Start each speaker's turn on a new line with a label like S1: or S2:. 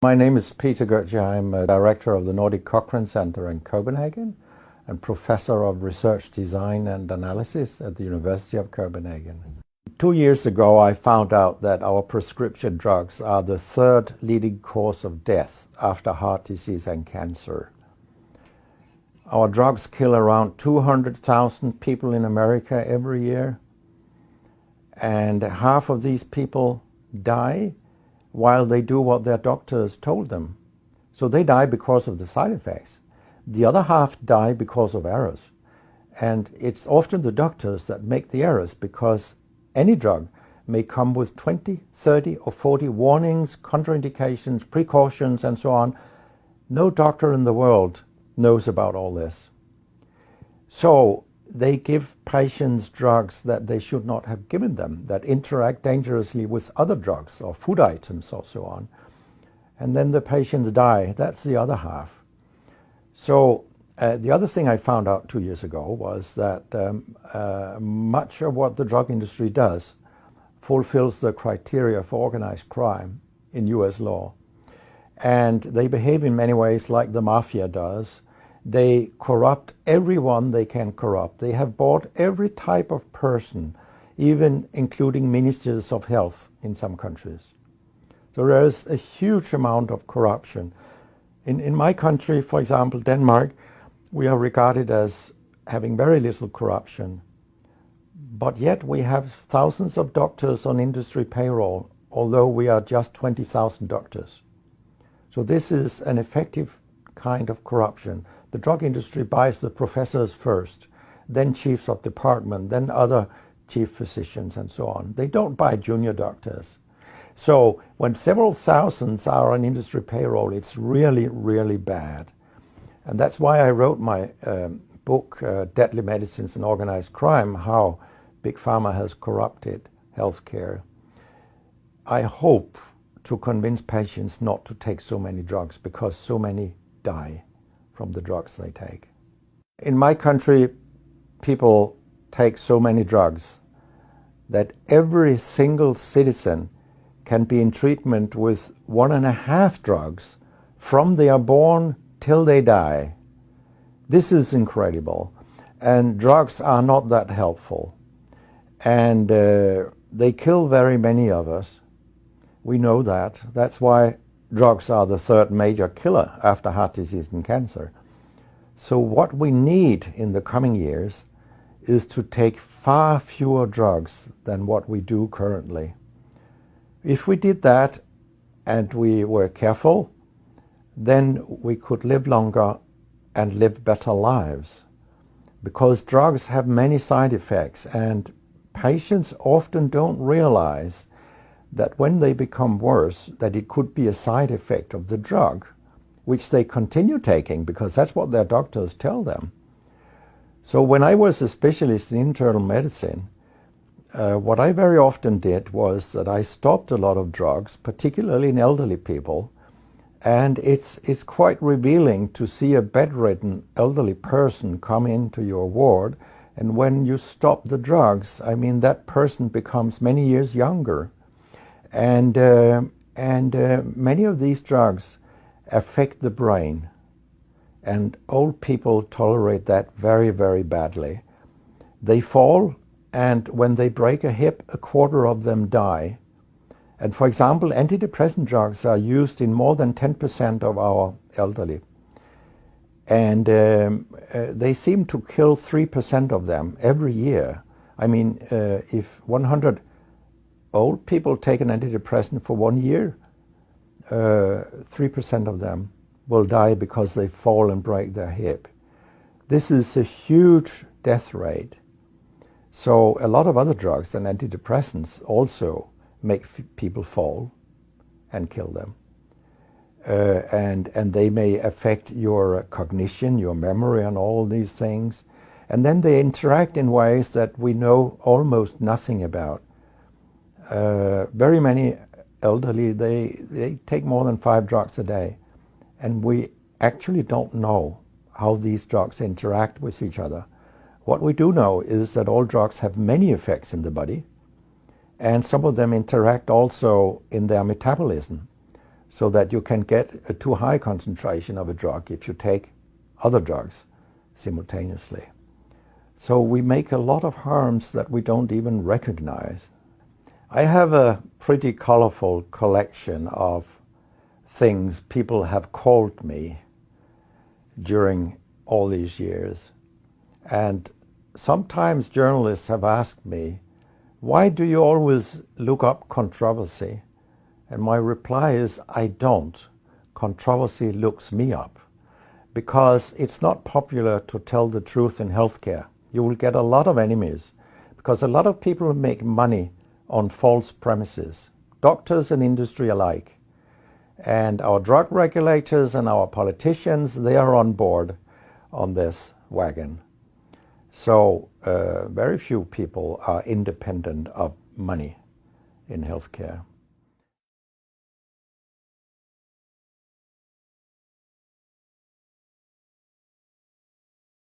S1: My name is Peter Goetje. I'm a director of the Nordic Cochrane Center in Copenhagen and professor of research design and analysis at the University of Copenhagen. 2 years ago, I found out that our prescription drugs are the third leading cause of death after heart disease and cancer. Our drugs kill around 200,000 people in America every year, and half of these people die while they do what their doctors told them. So they die because of the side effects. The other half die because of errors. And it's often the doctors that make the errors, because any drug may come with 20, 30 or 40 warnings, contraindications, precautions, and so on. No doctor in the world knows about all this. So they give patients drugs that they should not have given them, that interact dangerously with other drugs or food items or so on. And then the patients die. That's the other half. So the other thing I found out 2 years ago was that much of what the drug industry does fulfills the criteria for organized crime in US law. And they behave in many ways like the mafia does. They corrupt everyone they can corrupt. They have bought every type of person, even including ministers of health in some countries. So there is a huge amount of corruption. In my country, for example, Denmark, we are regarded as having very little corruption. But yet we have thousands of doctors on industry payroll, although we are just 20,000 doctors. So this is an effective kind of corruption. The drug industry buys the professors first, then chiefs of department, then other chief physicians and so on. They don't buy junior doctors. So when several thousands are on industry payroll, it's really, really bad. And that's why I wrote my book, Deadly Medicines and Organized Crime, How Big Pharma Has Corrupted Healthcare. I hope to convince patients not to take so many drugs, because so many die from the drugs they take. In my country, people take so many drugs that every single citizen can be in treatment with 1.5 drugs from they are born till they die. This is incredible. And drugs are not that helpful. And they kill very many of us. We know that. That's why drugs are the third major killer after heart disease and cancer. So what we need in the coming years is to take far fewer drugs than what we do currently. If we did that and we were careful, then we could live longer and live better lives. Because drugs have many side effects, and patients often don't realize that when they become worse, that it could be a side effect of the drug, which they continue taking because that's what their doctors tell them. So when I was a specialist in internal medicine, what I very often did was that I stopped a lot of drugs, particularly in elderly people, and it's quite revealing to see a bedridden elderly person come into your ward, and when you stop the drugs, I mean, that person becomes many years younger. And many of these drugs affect the brain, and old people tolerate that very, very badly. They fall, and when they break a hip, 1/4 of them die. And for example, antidepressant drugs are used in more than 10% of our elderly. And they seem to kill 3% of them every year. I mean, if 100 old people take an antidepressant for 1 year, 3% of them will die because they fall and break their hip. This is a huge death rate. So a lot of other drugs than antidepressants also make people fall and kill them. And they may affect your cognition, your memory, and all these things. And then they interact in ways that we know almost nothing about. Very many elderly, they take more than 5 drugs a day. And we actually don't know how these drugs interact with each other. What we do know is that all drugs have many effects in the body, and some of them interact also in their metabolism. so that you can get a too high concentration of a drug if you take other drugs simultaneously. So we make a lot of harms that we don't even recognize. I have a pretty colorful collection of things people have called me during all these years. And sometimes journalists have asked me, why do you always look up controversy? And my reply is, I don't. Controversy looks me up. Because it's not popular to tell the truth in healthcare. You will get a lot of enemies, because a lot of people make money on false premises, doctors and industry alike. And our drug regulators and our politicians, they are on board on this wagon. So very few people are independent of money in healthcare.